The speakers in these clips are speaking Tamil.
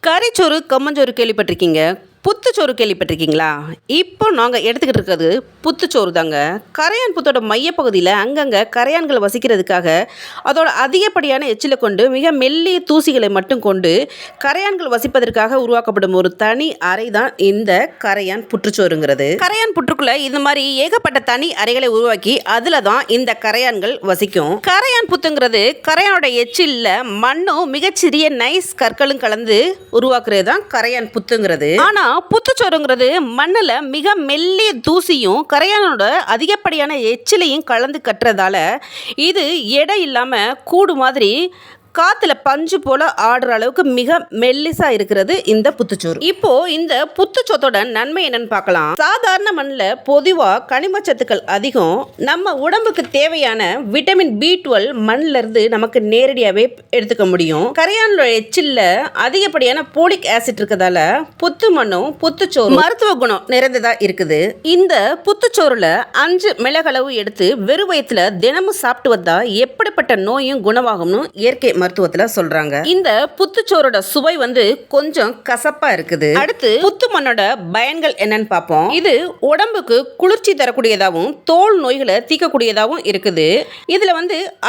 கறிச்சோறு கம்மஞ்சோறு கேள்விப்பட்டிருக்கீங்க. புத்துச்சோறு கேள்விப்பட்டிருக்கீங்களா? இப்போ நாங்கள் எடுத்துக்கிட்டு இருக்கிறது புத்துச்சோறு தாங்க. கரையான் புத்தோட மையப்பகுதியில் அங்கங்கே கரையான்கள் வசிக்கிறதுக்காக அதோட அதிகப்படியான எச்சிலை கொண்டு மிக மெல்லிய தூசிகளை மட்டும் கொண்டு கரையான்கள் வசிப்பதற்காக உருவாக்கப்படும் ஒரு தனி அறை தான் இந்த கரையான் புற்றுச்சோறுங்கிறது. கரையான் புற்றுக்குள்ளே இந்த மாதிரி ஏகப்பட்ட தனி அறைகளை உருவாக்கி அதில் தான் இந்த கரையான்கள் வசிக்கும். கரையான் புத்துங்கிறது கரையானோட எச்சிலில் மண்ணும் மிகச்சிறிய நைஸ் கற்களும் கலந்து உருவாக்குறது தான் கரையான் புத்துங்கிறது. ஆனால் புத்துச்சோறுங்கிறது மண்ணில் மிக மெல்லிய தூசியும் கரையானோட அதிகப்படியான எச்சிலையும் கலந்து கட்டுறதால இது எடை இல்லாமல் கூடு மாதிரி காற்றுல பஞ்சு போல் ஆடுற அளவுக்கு மிக மெல்லிசாக இருக்கிறது இந்த புத்துச்சோறு. இப்போ இந்த புத்துச்சோத்தோட நன்மை என்னன்னு பார்க்கலாம். சாதாரண மண்ணில் பொதுவாக கனிமச்சத்துக்கள் அதிகம். நம்ம உடம்புக்கு தேவையான விட்டமின் B12 மண்ணில் இருந்து நமக்கு நேரடியாகவே எடுத்துக்க முடியும். கரையானோட எச்சில்ல அதிகப்படியான போலிக் ஆசிட் இருக்கிறதால புத்து மண்ணும் புத்துச்சோறு மருத்துவ குணம் நிறைந்ததாக இருக்குது. இந்த புத்துச்சோறுல 5 மிளகளவு எடுத்து வெறும் வயிற்றுல தினமும் சாப்பிட்டு வந்தா எப்படிப்பட்ட நோயும் குணமாகும்னு இயற்கை மருத்துவத்துல சொல்றாங்க. இந்த புத்துச்சோரோட சுவை கொஞ்சம் கசப்பா இருக்குது. அடுத்து புத்து மண்ணோட பயன்கள் என்னன்னு பார்ப்போம். இது உடம்புக்கு குளிர்ச்சி தரக்கூடியதாகவும் தோல் நோய்களை தீர்க்கக்கூடியதாகவும் இருக்குது. இதுல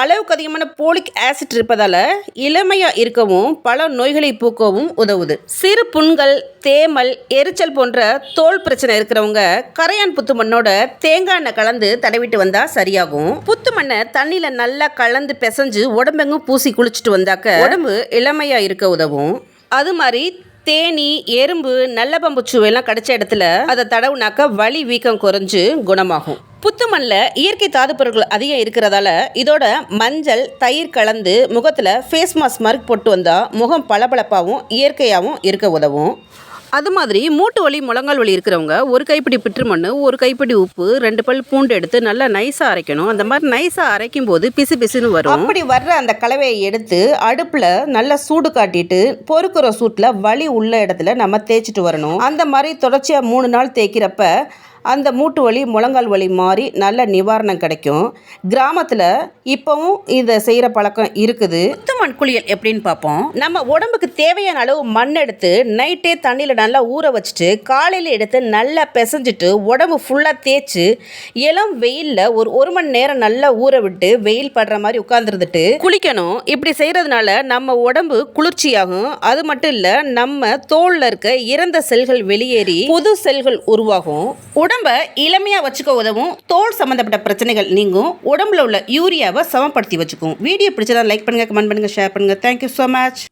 அளவுக்கு அதிகமான போலிக் ஆசிட் இருப்பதால இளமையா இருக்கவும் பல நோய்களை போக்கவும் உதவுது. சிறு புண்கள், தேமல், எரிச்சல் போன்ற தோல் பிரச்சனை இருக்கிறவங்க கரையான் புத்து மண்ணோட தேங்காய் எண்ணெய் கலந்து தடவிட்டு வந்தா சரியாகும். புத்து மண்ணை தண்ணியில நல்லா கலந்து பிசைஞ்சு உடம்பெங்கும் பூசி குளிச்சுட்டு வந்தாக்க உடம்பு இளமையா இருக்க உதவும். அது மாதிரி தேனி, எறும்பு, நல்ல பம்புச்சுவை எல்லாம் கிடைச்ச இடத்துல அதை தடவுனாக்க வலி வீக்கம் குறைஞ்சு குணமாகும். புத்து மண்ணில் இயற்கை தாது பொருட்கள் அதிகம் இருக்கிறதால இதோட மஞ்சள், தயிர் கலந்து முகத்தில் ஃபேஸ் மாஸ்க் மாதிரி போட்டு வந்தால் முகம் பளபளப்பாகவும் இயற்கையாகவும் இருக்க உதவும். அது மாதிரி மூட்டு வலி, முழங்கால் வலி இருக்கிறவங்க ஒரு கைப்பிடி பிற்று மண், ஒரு கைப்பிடி உப்பு, 2 பல் பூண்டு எடுத்து நல்லா நைஸாக அரைக்கணும். அந்த மாதிரி நைஸாக அரைக்கும் போது பிசு பிசுன்னு வரும். அப்படி வர்ற அந்த கலவையை எடுத்து அடுப்பில் நல்லா சூடு காட்டிட்டு பொறுக்கிற சூட்டில் வலி உள்ள இடத்துல நம்ம தேய்ச்சிட்டு வரணும். அந்த மாதிரி தொடர்ச்சியாக 3 நாள் தேய்க்கிறப்ப அந்த மூட்டு வலி, முழங்கால் வலி மாதிரி நல்ல நிவாரணம் கிடைக்கும். கிராமத்தில் இப்போவும் இதை செய்கிற பழக்கம் இருக்குது. புத்து மண் குளியல் எப்படின்னு பார்ப்போம். நம்ம உடம்புக்கு தேவையான அளவு மண் எடுத்து நைட்டே தண்ணியில் நல்லா ஊற வச்சுட்டு காலையில் எடுத்து நல்லா பிசைஞ்சிட்டு உடம்பு ஃபுல்லாக தேய்ச்சி இளம் வெயிலில் ஒரு மணி நேரம் நல்லா ஊற விட்டு வெயில் படுற மாதிரி உட்காந்துருந்துட்டு குளிக்கணும். இப்படி செய்கிறதுனால நம்ம உடம்பு குளிர்ச்சியாகும். அது மட்டும் இல்லை, நம்ம தோலில் இருக்க இறந்த செல்கள் வெளியேறி புது செல்கள் உருவாகும். உடம்ப இளமையா வச்சுக்க உதவும். தோல் சம்பந்தப்பட்ட பிரச்சனைகள் நீங்கும். உடம்புல உள்ள யூரியாவை சமப்படுத்தி வச்சுக்கும். வீடியோ பிடிச்சதா லைக் பண்ணுங்க, கமெண்ட் பண்ணுங்க, ஷேர் பண்ணுங்க. Thank you so much.